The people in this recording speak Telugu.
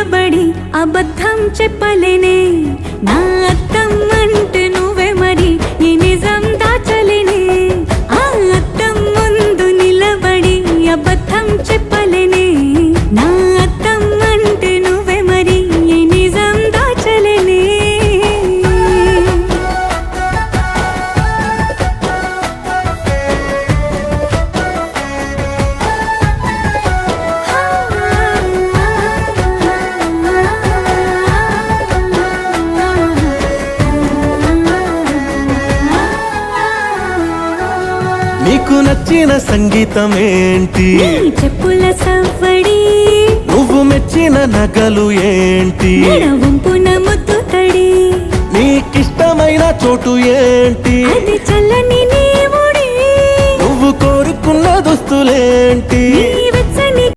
నిలబడి అబద్ధం చెప్పలేనే నా అద్దం అంటే నువ్వే మరి ఈ నిజం దాచలేనే ఆ అద్దం ముందు నిలబడి అబద్ధం చెప్పలేనే నా అద్దం అంటే నువ్వే మరి ఈ నిజం దాచలేనే నీకు నచ్చిన సంగీతం ఏంటి నీ చెప్పుల సవ్వడి నువ్వు మెచ్చిన నగలు ఏంటి వంపున ముద్దు తడి నీకిష్టమైన చోటు ఏంటి అది చల్లని నీ ముడి నువ్వు కోరుకున్న దుస్తులేంటి నీ